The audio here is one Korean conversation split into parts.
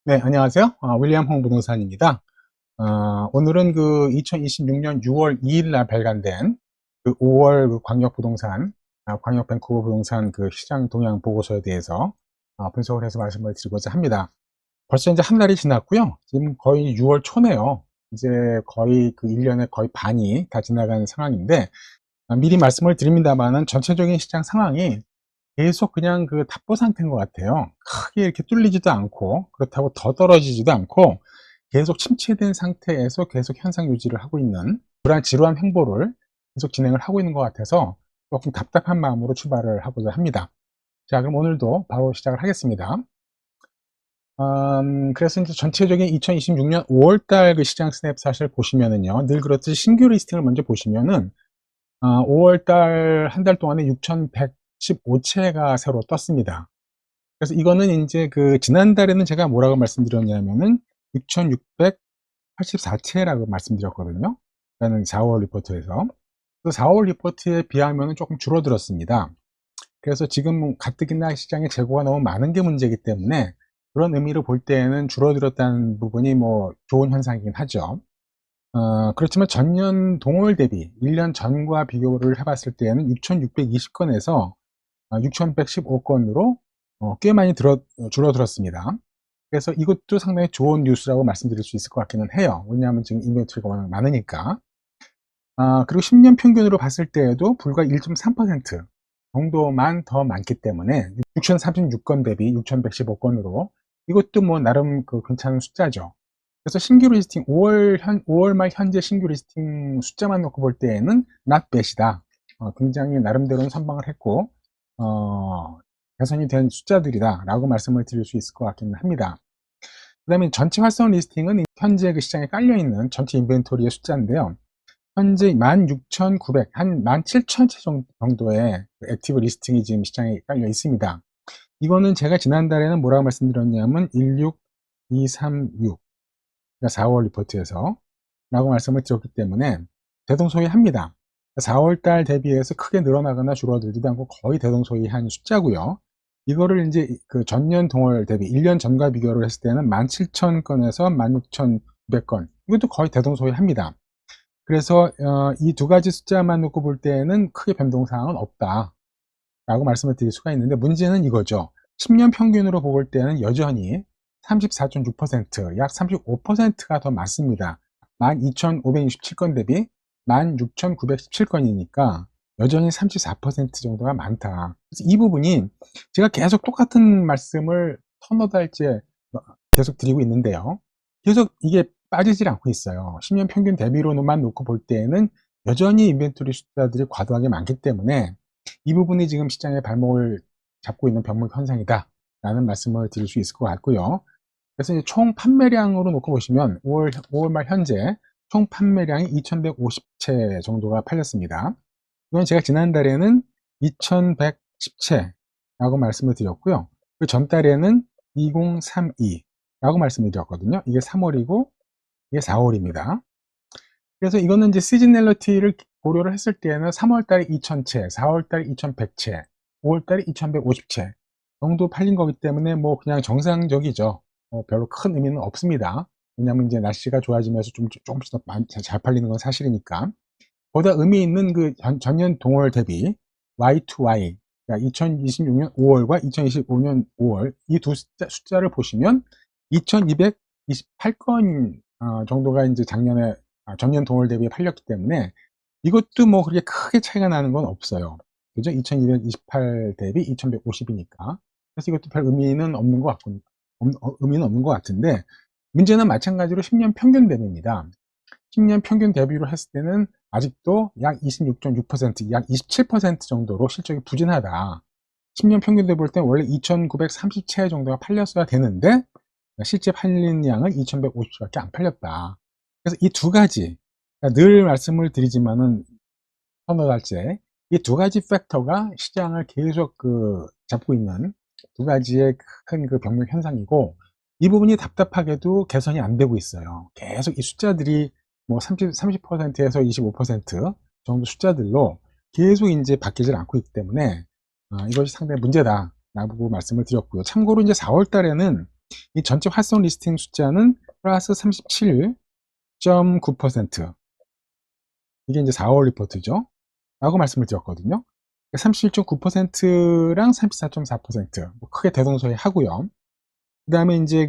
네, 안녕하세요. 윌리엄 홍 부동산입니다. 오늘은 그 2026년 6월 2일 날 발간된 그 5월 그 광역 부동산, 광역 밴쿠버 부동산 그 시장 동향 보고서에 대해서 분석을 해서 말씀을 드리고자 합니다. 벌써 이제 한 달이 지났고요. 지금 거의 6월 초네요. 이제 거의 그 1년의 거의 반이 다 지나가는 상황인데, 미리 말씀을 드립니다만은 전체적인 시장 상황이 계속 그냥 그 답보 상태인 것 같아요. 크게 이렇게 뚫리지도 않고 그렇다고 더 떨어지지도 않고 계속 침체된 상태에서 계속 현상 유지를 하고 있는 그러한 지루한 행보를 계속 진행을 하고 있는 것 같아서 조금 답답한 마음으로 출발을 하고자 합니다. 자, 그럼 오늘도 바로 시작을 하겠습니다. 그래서 이제 전체적인 2026년 5월달 그 시장 스냅샷을 보시면은요, 늘 그렇듯이 신규 리스팅을 먼저 보시면은 5월달 한 달 동안에 6,115채가 새로 떴습니다. 그래서 이거는 이제 그 지난달에는 제가 뭐라고 말씀드렸냐면은 6,684채라고 말씀드렸거든요. 그러니까는 4월 리포트에서. 그 4월 리포트에 비하면은 조금 줄어들었습니다. 그래서 지금 가뜩이나 시장에 재고가 너무 많은 게 문제이기 때문에 그런 의미로 볼 때에는 줄어들었다는 부분이 뭐 좋은 현상이긴 하죠. 그렇지만 전년 동월 대비 1년 전과 비교를 해봤을 때에는 6,620건에서 6,115건으로 꽤 많이 줄어들었습니다. 그래서 이것도 상당히 좋은 뉴스라고 말씀드릴 수 있을 것 같기는 해요. 왜냐하면 지금 인벤토리가 워낙 많으니까. 그리고 10년 평균으로 봤을 때에도 불과 1.3% 정도만 더 많기 때문에 6,036건 대비 6,115건으로 이것도 뭐 나름 그 괜찮은 숫자죠. 그래서 신규 리스팅 5월 말 현재 신규 리스팅 숫자만 놓고 볼 때에는 not bad이다. 굉장히 나름대로는 선방을 했고 개선이 된 숫자들이다 라고 말씀을 드릴 수 있을 것 같기는 합니다. 그 다음에 전체 활성 리스팅은 현재 그 시장에 깔려있는 전체 인벤토리의 숫자인데요. 현재 16,900, 한 17,000채 정도의 액티브 리스팅이 지금 시장에 깔려 있습니다. 이거는 제가 지난달에는 뭐라고 말씀드렸냐면 16236, 그러니까 4월 리포트에서 라고 말씀을 드렸기 때문에 대동소이합니다. 4월달 대비해서 크게 늘어나거나 줄어들지도 않고 거의 대동소이한 숫자고요. 이거를 이제 그 전년 동월 대비 1년 전과 비교를 했을 때는 17,000건에서 16,900건, 이것도 거의 대동소이합니다. 그래서 이 두 가지 숫자만 놓고 볼 때에는 크게 변동사항은 없다 라고 말씀을 드릴 수가 있는데, 문제는 이거죠. 10년 평균으로 볼 때는 여전히 34.6%, 약 35%가 더 많습니다. 12,567건 대비 16,917건이니까 여전히 34% 정도가 많다. 그래서 이 부분이 제가 계속 똑같은 말씀을 터너 달째 계속 드리고 있는데요. 계속 이게 빠지질 않고 있어요. 10년 평균 대비로만 놓고 볼 때에는 여전히 인벤토리 숫자들이 과도하게 많기 때문에 이 부분이 지금 시장의 발목을 잡고 있는 병목 현상이다 라는 말씀을 드릴 수 있을 것 같고요. 그래서 이제 총 판매량으로 놓고 보시면 5월 말 현재 총 판매량이 2,150채 정도가 팔렸습니다. 이건 제가 지난달에는 2,110채라고 말씀을 드렸고요. 그 전달에는 2032라고 말씀을 드렸거든요. 이게 3월이고 이게 4월입니다. 그래서 이거는 이제 시즈널리티를 고려를 했을 때는 3월달에 2,000채, 4월달에 2,100채, 5월달에 2,150채 정도 팔린 거기 때문에 뭐 그냥 정상적이죠. 별로 큰 의미는 없습니다. 왜냐하면 이제 날씨가 좋아지면서 조금씩 더 잘 팔리는 건 사실이니까. 보다 의미 있는 그 전년 동월 대비 Y2Y, 그러니까 2026년 5월과 2025년 5월 이 두 숫자를 보시면 2,228건 정도가 이제 전년 동월 대비 팔렸기 때문에 이것도 뭐 그렇게 크게 차이가 나는 건 없어요. 그죠? 2228 대비 2150이니까. 그래서 이것도 별 의미는 없는 것 같고, 의미는 없는 것 같은데, 문제는 마찬가지로 10년 평균 대비입니다. 10년 평균 대비로 했을 때는 아직도 약 26.6%, 약 27% 정도로 실적이 부진하다. 10년 평균 대비 볼 때 원래 2,930채 정도가 팔렸어야 되는데, 실제 팔린 양은 2,150채밖에 안 팔렸다. 그래서 이 두 가지, 그러니까 늘 말씀을 드리지만은 서너 달째 이 두 가지 팩터가 시장을 계속 그 잡고 있는 두 가지의 큰 그 병력 현상이고, 이 부분이 답답하게도 개선이 안 되고 있어요. 계속 이 숫자들이 뭐 30%에서 25% 정도 숫자들로 계속 이제 바뀌질 않고 있기 때문에 이것이 상당히 문제다라고 말씀을 드렸고요. 참고로 이제 4월 달에는 이 전체 활성 리스팅 숫자는 플러스 37.9%. 이게 이제 4월 리포트죠. 라고 말씀을 드렸거든요. 37.9%랑 34.4%. 뭐 크게 대동소이 하고요. 그 다음에 이제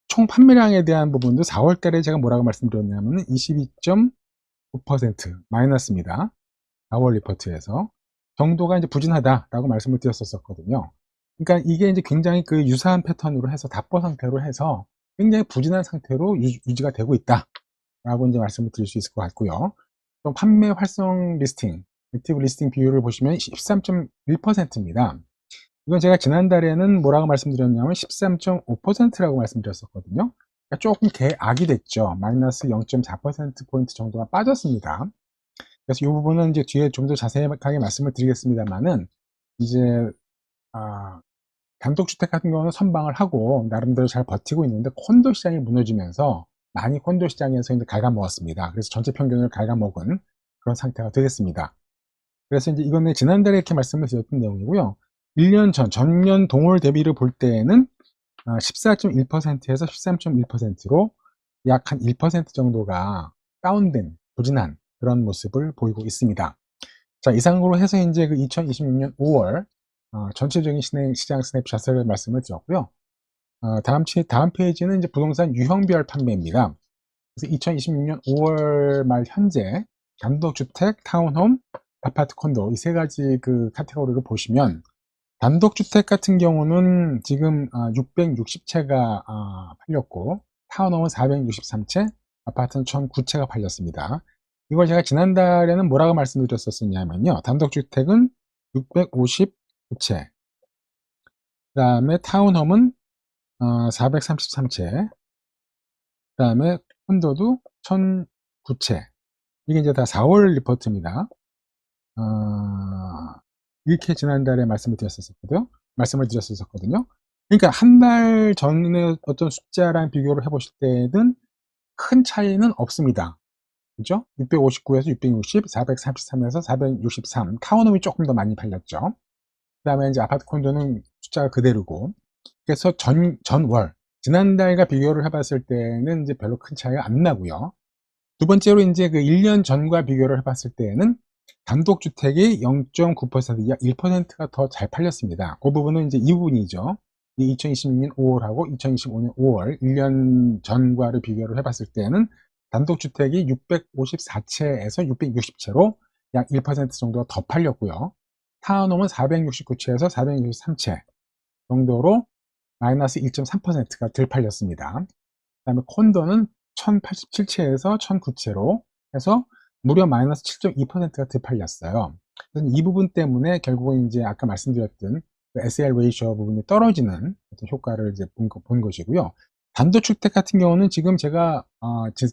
총 판매량에 대한 부분도 4월 달에 제가 뭐라고 말씀드렸냐면 22.9% 마이너스입니다. 4월 리포트에서. 정도가 이제 부진하다라고 말씀을 드렸었거든요. 그러니까 이게 이제 굉장히 그 유사한 패턴으로 해서 답보 상태로 해서 굉장히 부진한 상태로 유지가 되고 있다라고 이제 말씀을 드릴 수 있을 것 같고요. 또 판매 활성 리스팅, 액티브 리스팅 비율을 보시면 13.1%입니다. 이건 제가 지난달에는 뭐라고 말씀드렸냐면 13.5%라고 말씀드렸었거든요. 그러니까 조금 개악이 됐죠. 마이너스 0.4%포인트 정도가 빠졌습니다. 그래서 이 부분은 이제 뒤에 좀 더 자세하게 말씀을 드리겠습니다만은, 이제, 단독주택 같은 경우는 선방을 하고, 나름대로 잘 버티고 있는데, 콘도 시장이 무너지면서, 많이 콘도 시장에서 이제 갉아먹었습니다. 그래서 전체 평균을 갉아먹은 그런 상태가 되겠습니다. 그래서 이제 이거는 지난달에 이렇게 말씀을 드렸던 내용이고요. 1년 전, 전년 동월 대비를 볼 때에는 14.1%에서 13.1%로 약 한 1% 정도가 다운된, 부진한 그런 모습을 보이고 있습니다. 자, 이상으로 해서 이제 그 2026년 5월 전체적인 시장 스냅샷을 말씀을 드렸고요. 다음 페이지는 이제 부동산 유형별 판매입니다. 그래서 2026년 5월 말 현재 단독주택, 타운홈, 아파트, 콘도 이 세 가지 그 카테고리를 보시면, 단독주택 같은 경우는 지금 660채가 팔렸고, 타운홈은 463채, 아파트는 1009채가 팔렸습니다. 이걸 제가 지난달에는 뭐라고 말씀드렸었냐면요. 단독주택은 659채, 그 다음에 타운홈은 433채, 그 다음에 콘도도 1009채. 이게 이제 다 4월 리포트입니다. 이렇게 지난달에 말씀을 드렸었거든요. 그러니까 한 달 전의 어떤 숫자랑 비교를 해보실 때는 큰 차이는 없습니다. 그죠? 659에서 660, 433에서 463. 타운홈이 조금 더 많이 팔렸죠. 그 다음에 이제 아파트 콘도는 숫자가 그대로고. 그래서 전월, 지난달과 비교를 해봤을 때는 이제 별로 큰 차이가 안 나고요. 두 번째로 이제 그 1년 전과 비교를 해봤을 때에는 단독주택이 0.9%, 약 1%가 더 잘 팔렸습니다. 그 부분은 이제 이 부분이죠. 2026년 5월하고 2025년 5월 1년 전과를 비교를 해봤을 때는 단독주택이 654채에서 660채로 약 1% 정도가 더 팔렸고요. 타운홈은 469채에서 463채 정도로 마이너스 1.3%가 덜 팔렸습니다. 그 다음에 콘도는 1087채에서 1009채로 해서 무려 마이너스 7.2%가 덜 팔렸어요. 이 부분 때문에 결국은 이제 아까 말씀드렸던 SL 레이쇼 부분이 떨어지는 효과를 이제 본 것이고요. 단독주택 같은 경우는 지금 제가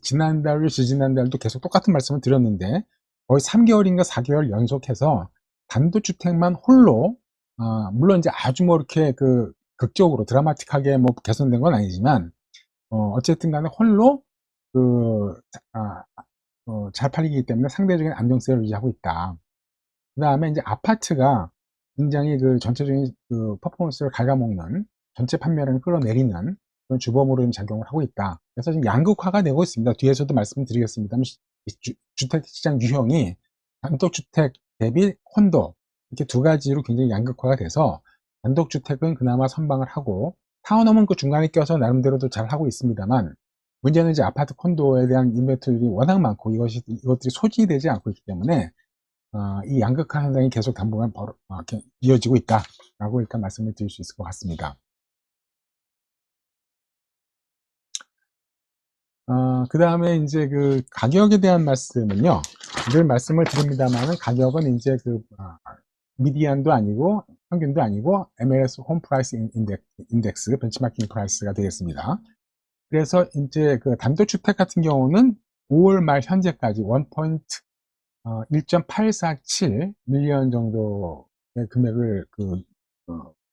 지난달로 지지난달도 계속 똑같은 말씀을 드렸는데, 거의 3개월인가 4개월 연속해서 단독주택만 홀로, 물론 이제 아주 뭐 이렇게 그 극적으로 드라마틱하게 뭐 개선된 건 아니지만, 어쨌든 간에 홀로 그, 잘 팔리기 때문에 상대적인 안정성을 유지하고 있다. 그 다음에 이제 아파트가 굉장히 그 전체적인 그 퍼포먼스를 갉아먹는, 전체 판매량을 끌어내리는 그런 주범으로 작용을 하고 있다. 그래서 지금 양극화가 되고 있습니다. 뒤에서도 말씀드리겠습니다만, 주택 시장 유형이 단독주택 대비 콘도 이렇게 두 가지로 굉장히 양극화가 돼서, 단독주택은 그나마 선방을 하고 타운홈은 그 중간에 껴서 나름대로도 잘 하고 있습니다만, 문제는 이제 아파트 콘도에 대한 인벤토리가 워낙 많고 이것들이 소지되지 않고 있기 때문에 이 양극화 현상이 계속 당분간 이렇게 이어지고 있다라고 일단 말씀을 드릴 수 있을 것 같습니다. 그 다음에 이제 그 가격에 대한 말씀은요, 늘 말씀을 드립니다만은 가격은 이제 그 미디안도 아니고 평균도 아니고 MLS 홈 프라이스 인덱스 벤치마킹 프라이스가 되겠습니다. 그래서 이제 그 단독주택 같은 경우는 5월 말 현재까지 1.847 밀리언 정도의 금액을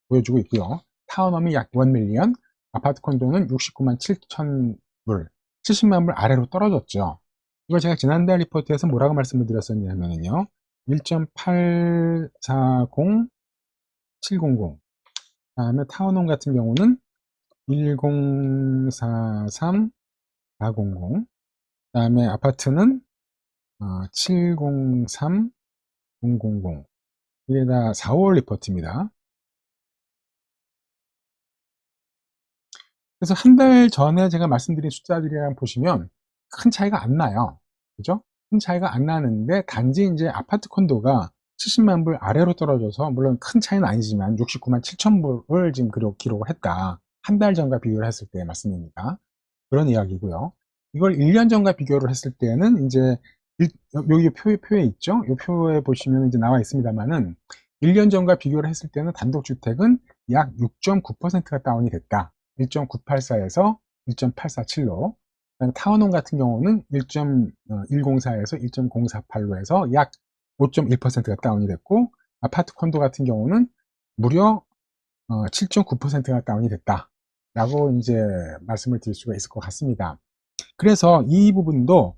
보여주고 있고요. 타운홈이 약 1 밀리언, 아파트 콘도는 69만 7천 불, 70만 불 아래로 떨어졌죠. 이걸 제가 지난달 리포트에서 뭐라고 말씀을 드렸었냐면요. 1.840700 다음에 타운홈 같은 경우는 1043 400, 다음에 아파트는 703 000. 이게 다 4월 리포트입니다. 그래서 한 달 전에 제가 말씀드린 숫자들이랑 보시면 큰 차이가 안 나요. 그죠? 큰 차이가 안 나는데 단지 이제 아파트 콘도가 70만 불 아래로 떨어져서, 물론 큰 차이는 아니지만 69만 7천 불을 지금 기록을 했다. 한 달 전과 비교를 했을 때 말씀입니다. 그런 이야기고요. 이걸 1년 전과 비교를 했을 때는 이제 여기 표에 있죠? 이 표에 보시면 이제 나와 있습니다만은 1년 전과 비교를 했을 때는 단독주택은 약 6.9%가 다운이 됐다. 1.984에서 1.847로. 타운홈 같은 경우는 1.104에서 1.048로 해서 약 5.1%가 다운이 됐고, 아파트 콘도 같은 경우는 무려 7.9%가 다운이 됐다 라고 이제 말씀을 드릴 수가 있을 것 같습니다. 그래서 이 부분도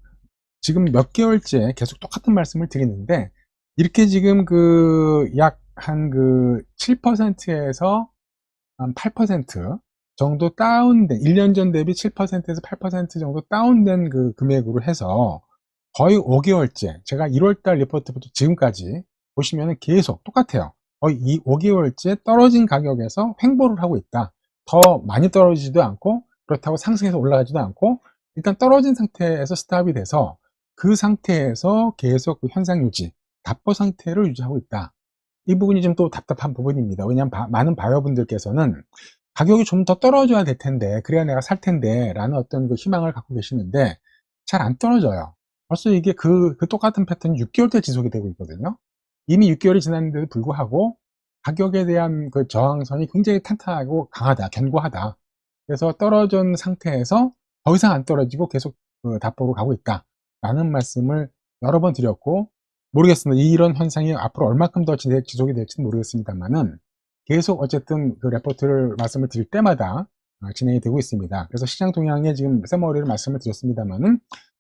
지금 몇 개월째 계속 똑같은 말씀을 드리는데, 이렇게 지금 그 약 한 그 7%에서 한 8% 정도 다운된, 1년 전 대비 7%에서 8% 정도 다운된 그 금액으로 해서 거의 5개월째, 제가 1월달 리포트부터 지금까지 보시면 계속 똑같아요. 거의 이 5개월째 떨어진 가격에서 횡보를 하고 있다. 더 많이 떨어지지도 않고 그렇다고 상승해서 올라가지도 않고, 일단 떨어진 상태에서 스탑이 돼서 그 상태에서 계속 그 현상 유지, 답보 상태를 유지하고 있다. 이 부분이 좀 또 답답한 부분입니다. 왜냐하면 많은 바이어분들께서는 가격이 좀 더 떨어져야 될 텐데, 그래야 내가 살 텐데 라는 어떤 그 희망을 갖고 계시는데 잘 안 떨어져요. 벌써 이게 그 똑같은 패턴이 6개월째 지속이 되고 있거든요. 이미 6개월이 지났는데도 불구하고 가격에 대한 그 저항선이 굉장히 탄탄하고 강하다, 견고하다. 그래서 떨어진 상태에서 더 이상 안 떨어지고 계속 그 답보로 가고 있다 라는 말씀을 여러 번 드렸고, 모르겠습니다. 이런 현상이 앞으로 얼마큼 더 지속이 될지는 모르겠습니다만은 계속 어쨌든 그 레포트를 말씀을 드릴 때마다 진행이 되고 있습니다. 그래서 시장 동향에 지금 세머리를 말씀을 드렸습니다만은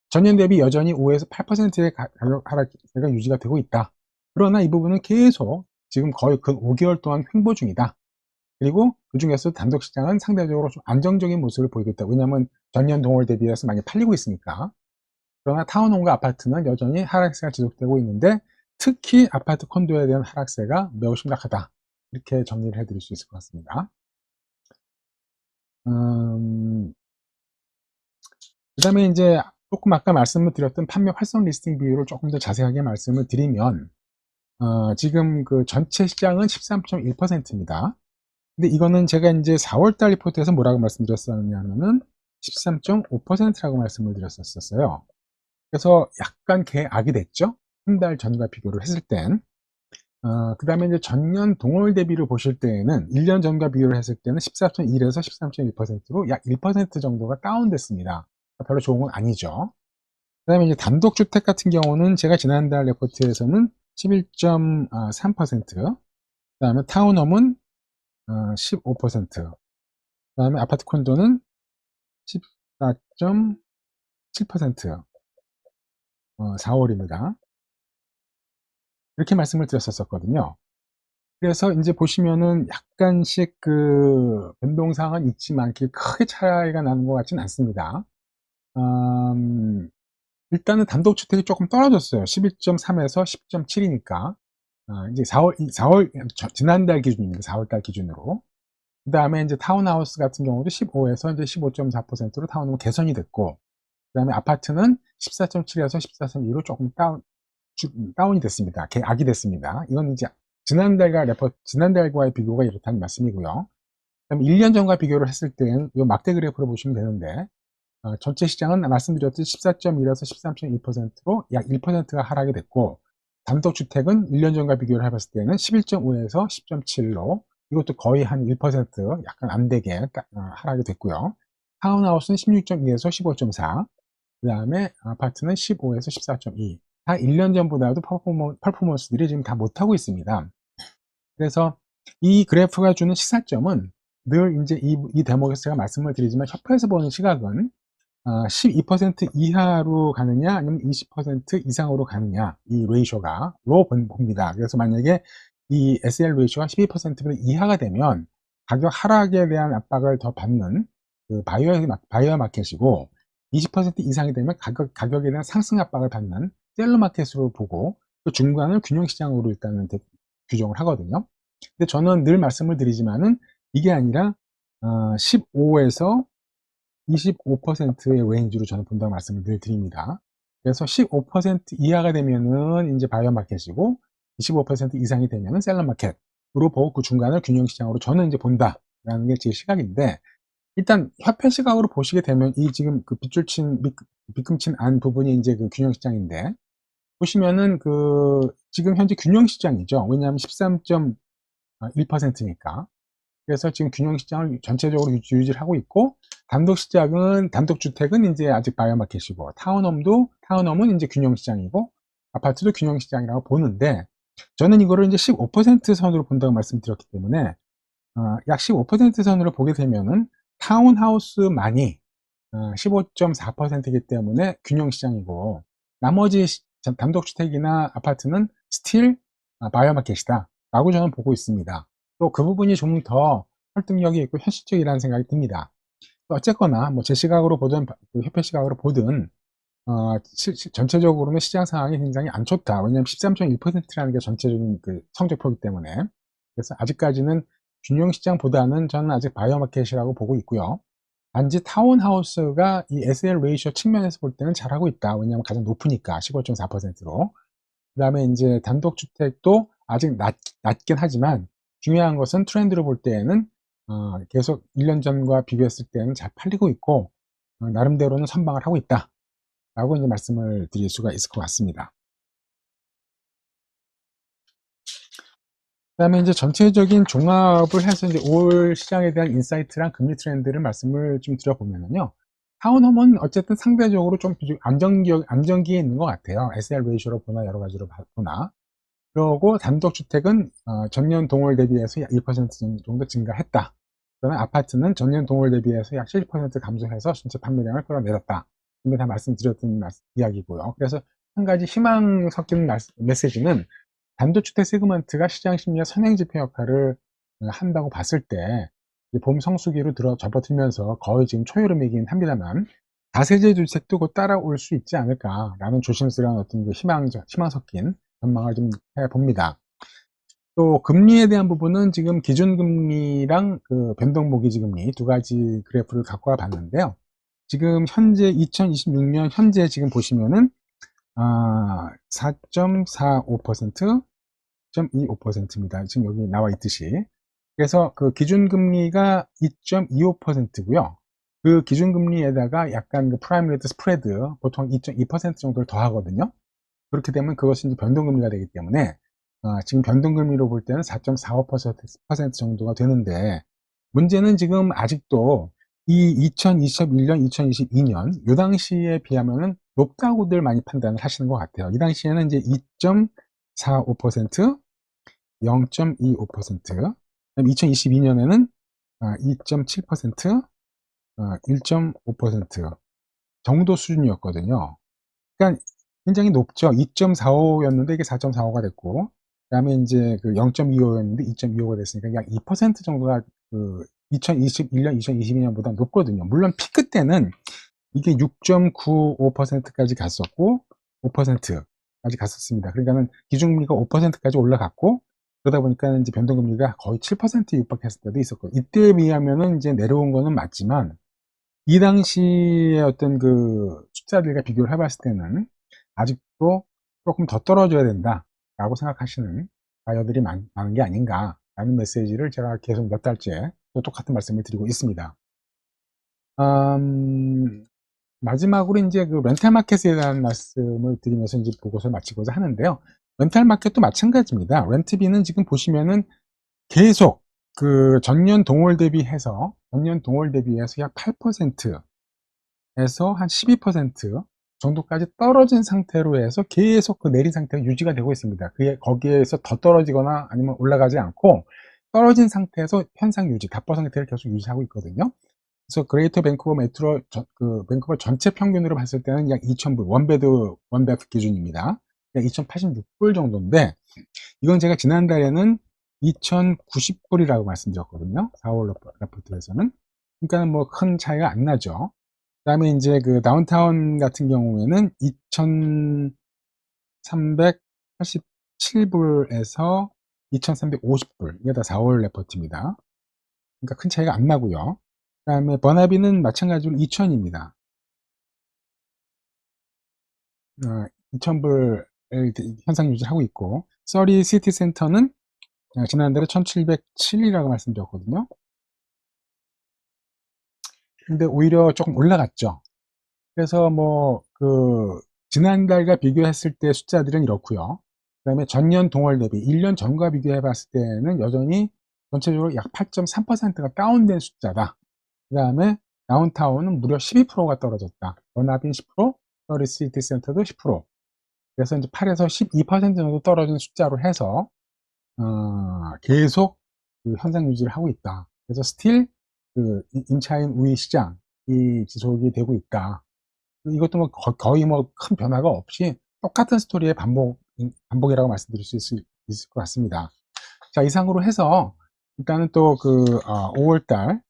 전년 대비 여전히 5에서 8%의 가격 하락세가 유지가 되고 있다. 그러나 이 부분은 계속 지금 거의 그 5개월 동안 횡보 중이다. 그리고 그 중에서 단독 시장은 상대적으로 좀 안정적인 모습을 보이고 있다. 왜냐하면 전년 동월 대비해서 많이 팔리고 있으니까. 그러나 타운홈과 아파트는 여전히 하락세가 지속되고 있는데, 특히 아파트 콘도에 대한 하락세가 매우 심각하다. 이렇게 정리를 해드릴 수 있을 것 같습니다. 그 다음에 이제 조금 아까 말씀을 드렸던 판매 활성 리스팅 비율을 조금 더 자세하게 말씀을 드리면, 지금 그 전체 시장은 13.1%입니다. 근데 이거는 제가 이제 4월달 리포트에서 뭐라고 말씀드렸었냐면은 13.5%라고 말씀을 드렸었어요. 그래서 약간 개악이 됐죠. 한 달 전과 비교를 했을 땐. 그 다음에 이제 전년 동월 대비를 보실 때에는 1년 전과 비교를 했을 때는 14.1에서 13.1%로 약 1% 정도가 다운됐습니다. 별로 좋은 건 아니죠. 그 다음에 이제 단독주택 같은 경우는 제가 지난달 레포트에서는 11.3%, 그 다음에 타운홈은 15%, 그 다음에 아파트 콘도는 14.7%, 4월입니다. 이렇게 말씀을 드렸었거든요. 그래서 이제 보시면은 약간씩 그 변동사항은 있지만 그렇게 크게 차이가 나는 것 같지는 않습니다. 일단은 단독주택이 조금 떨어졌어요. 11.3에서 10.7이니까. 이제 4월, 지난달 기준입니다. 4월달 기준으로. 그 다음에 이제 타운하우스 같은 경우도 15에서 이제 15.4%로 타운홈은 개선이 됐고, 그 다음에 아파트는 14.7에서 14.2로 조금 다운이 됐습니다. 개악이 됐습니다. 이건 이제 지난달과의 비교가 이렇다는 말씀이고요. 그다음 1년 전과 비교를 했을 때는 이 막대 그래프를 보시면 되는데, 전체 시장은 말씀드렸듯이 14.1에서 13.2%로 약 1%가 하락이 됐고, 단독주택은 1년 전과 비교를 해봤을 때는 11.5에서 10.7로 이것도 거의 한 1% 약간 안 되게 하락이 됐고요. 타운하우스는 16.2에서 15.4, 그 다음에 아파트는 15에서 14.2. 다 1년 전보다도 퍼포먼스들이 지금 다 못하고 있습니다. 그래서 이 그래프가 주는 시사점은 늘 이제 이 대목에서 제가 말씀을 드리지만, 협회에서 보는 시각은 12% 이하로 가느냐 아니면 20% 이상으로 가느냐, 이 레이쇼가 로 봅니다. 그래서 만약에 이 SL 레이쇼가 12% 이하가 되면 가격 하락에 대한 압박을 더 받는 그 바이어 마켓이고, 20% 이상이 되면 가격에 대한 상승 압박을 받는 셀러 마켓으로 보고, 그 중간을 균형시장으로 일단은 규정을 하거든요. 근데 저는 늘 말씀을 드리지만은 이게 아니라 15에서 25%의 레인지로 저는 본다고 말씀을 늘 드립니다. 그래서 15% 이하가 되면은 이제 바이어 마켓이고, 25% 이상이 되면은 셀러 마켓으로 보고, 그 중간을 균형 시장으로 저는 이제 본다라는 게 제 시각인데, 일단 협회 시각으로 보시게 되면 이 지금 그 빗금친 안 부분이 이제 그 균형 시장인데, 보시면은 그 지금 현재 균형 시장이죠. 왜냐하면 13.1%니까. 그래서 지금 균형시장을 전체적으로 유지를 하고 있고, 단독주택은 이제 아직 바이오 마켓이고, 타운홈은 이제 균형시장이고, 아파트도 균형시장이라고 보는데, 저는 이거를 이제 15% 선으로 본다고 말씀드렸기 때문에, 약 15% 선으로 보게 되면은 타운하우스만이 15.4%이기 때문에 균형시장이고, 나머지 단독주택이나 아파트는 스틸 바이오 마켓이다 라고 저는 보고 있습니다. 또 그 부분이 좀 더 설득력이 있고 현실적이라는 생각이 듭니다. 어쨌거나 뭐 제 시각으로 보든 그 협회 시각으로 보든 전체적으로는 시장 상황이 굉장히 안 좋다. 왜냐하면 13.1%라는 게 전체적인 그 성적표이기 때문에. 그래서 아직까지는 균형 시장보다는 저는 아직 바이오 마켓이라고 보고 있고요. 단지 타운하우스가 이 SL 레이쇼 측면에서 볼 때는 잘하고 있다. 왜냐하면 가장 높으니까 15.4%로. 그 다음에 이제 단독주택도 아직 낮긴 하지만, 중요한 것은 트렌드로 볼 때에는 계속 1년 전과 비교했을 때는 잘 팔리고 있고, 나름대로는 선방을 하고 있다 라고 이제 말씀을 드릴 수가 있을 것 같습니다. 그 다음에 이제 전체적인 종합을 해서 이제 올 시장에 대한 인사이트랑 금리 트렌드를 말씀을 좀 드려보면요. 타운홈은 어쨌든 상대적으로 좀 안정기에 있는 것 같아요. SL 레이쇼로 보나 여러 가지로 보나. 그러고 단독주택은 전년 동월 대비해서 약 1% 정도 증가했다. 그다음에 아파트는 전년 동월 대비해서 약 7% 감소해서 전체 판매량을 끌어내렸다. 이미 다 말씀드렸던 이야기고요. 그래서 한 가지 희망 섞인 메시지는, 단독주택 세그먼트가 시장 심리의 선행지표 역할을 한다고 봤을 때, 봄 성수기로 접어들면서 거의 지금 초여름이긴 합니다만, 다세대 주택도 곧 따라올 수 있지 않을까라는 조심스러운 어떤 그 희망 섞인 전망을 좀 해봅니다. 또 금리에 대한 부분은 지금 기준금리랑 그 변동모기지금리 두 가지 그래프를 갖고 와 봤는데요. 지금 현재 2026년 현재 지금 보시면은 4.45%, 0.25%입니다. 지금 여기 나와 있듯이. 그래서 그 기준금리가 2.25%고요. 그 기준금리에다가 약간 그 프라임 레이트 스프레드 보통 2.2% 정도를 더하거든요. 그렇게 되면 그것이 이제 변동금리가 되기 때문에 지금 변동금리로 볼 때는 4.45% 정도가 되는데, 문제는 지금 아직도 이 2021년, 2022년 요 당시에 비하면은 높다고들 많이 판단을 하시는 것 같아요. 이 당시에는 이제 2.45%, 0.25%, 그다음에 2022년에는 2.7%, 1.5% 정도 수준이었거든요. 그러니까 굉장히 높죠. 2.45였는데 이게 4.45가 됐고, 그다음에 이제 그 0.25였는데 2.25가 됐으니까 약 2% 정도가 그 2021년, 2022년보다 높거든요. 물론 피크 때는 이게 6.95%까지 갔었고, 5%까지 갔었습니다. 그러니까는 기준금리가 5%까지 올라갔고, 그러다 보니까 이제 변동금리가 거의 7%에 육박했을 때도 있었고, 이때에 비하면은 이제 내려온 거는 맞지만, 이 당시에 어떤 그 숫자들과 비교를 해봤을 때는 아직도 조금 더 떨어져야 된다라고 생각하시는 바이어들이 많은 게 아닌가라는 메시지를 제가 계속 몇 달째 또 똑같은 말씀을 드리고 있습니다. 마지막으로 이제 그 렌탈 마켓에 대한 말씀을 드리면서 이제 보고서를 마치고자 하는데요. 렌탈 마켓도 마찬가지입니다. 렌트비는 지금 보시면은 계속 그 전년 동월 대비해서 약 8%에서 한 12% 정도까지 떨어진 상태로 해서 계속 그 내린 상태가 유지가 되고 있습니다. 그게 거기에서 더 떨어지거나 아니면 올라가지 않고, 떨어진 상태에서 현상 유지, 답보 상태를 계속 유지하고 있거든요. 그래서 그레이터 밴쿠버 메트로 밴쿠버 전체 평균으로 봤을 때는 약 2,000불, 원베드 기준입니다. 약 2,086불 정도인데, 이건 제가 지난달에는 2,090불이라고 말씀드렸거든요. 4월 레포트에서는. 그러니까 뭐 큰 차이가 안 나죠. 그다음에 이제 그 다운타운 같은 경우에는 2,387불에서 2,350불. 이게 다 4월 레포트입니다. 그러니까 큰 차이가 안 나고요. 그다음에 버나비는 마찬가지로 2,000입니다. 2,000불 현상 유지하고 있고, 서리 시티 센터는 지난달에 1,707이라고 말씀드렸거든요. 근데 오히려 조금 올라갔죠. 그래서 뭐 지난달과 비교했을 때 숫자들은 이렇고요. 그다음에 전년 동월 대비 1년 전과 비교해 봤을 때는 여전히 전체적으로 약 8.3%가 다운된 숫자다. 그다음에 다운타운은 무려 12%가 떨어졌다. 버나빈 10%, 서리 시티 센터도 10%. 그래서 이제 8에서 12% 정도 떨어진 숫자로 해서 계속 그 현상 유지를 하고 있다. 그래서 스틸 그 임차인 우위 시장이 지속이 되고 있다. 이것도 뭐 거의 뭐 큰 변화가 없이 똑같은 스토리의 반복이라고 말씀드릴 수 있을 것 같습니다. 자, 이상으로 해서 일단은 또 5월달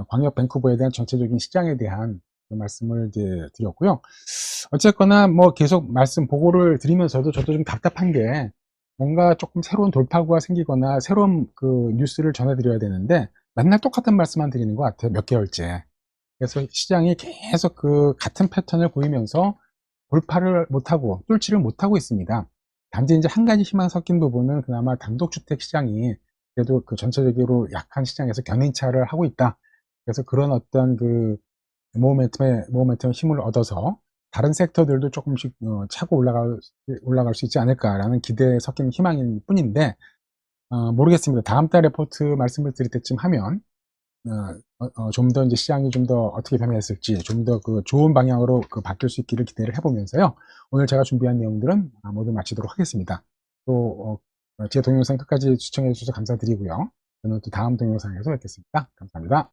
광역 밴쿠버에 대한 전체적인 시장에 대한 말씀을 이제 드렸고요. 어쨌거나 뭐 계속 말씀 보고를 드리면서도 저도 좀 답답한 게, 뭔가 조금 새로운 돌파구가 생기거나 새로운 그 뉴스를 전해드려야 되는데 맨날 똑같은 말씀만 드리는 것 같아요. 몇 개월째. 그래서 시장이 계속 그 같은 패턴을 보이면서 돌파를 못하고 뚫지를 못하고 있습니다. 단지 이제 한 가지 희망 섞인 부분은 그나마 단독주택 시장이 그래도 그 전체적으로 약한 시장에서 견인차를 하고 있다. 그래서 그런 어떤 그 모멘텀의 힘을 얻어서 다른 섹터들도 조금씩 차고 올라갈 수 있지 않을까라는 기대에 섞인 희망일 뿐인데, 모르겠습니다. 다음 달 레포트 말씀을 드릴 때쯤 하면 좀 더 이제 시장이 좀 더 어떻게 변했을지 좀 더 그 좋은 방향으로 바뀔 수 있기를 기대를 해보면서요. 오늘 제가 준비한 내용들은 모두 마치도록 하겠습니다. 또 제 동영상 끝까지 시청해 주셔서 감사드리고요. 저는 또 다음 동영상에서 뵙겠습니다. 감사합니다.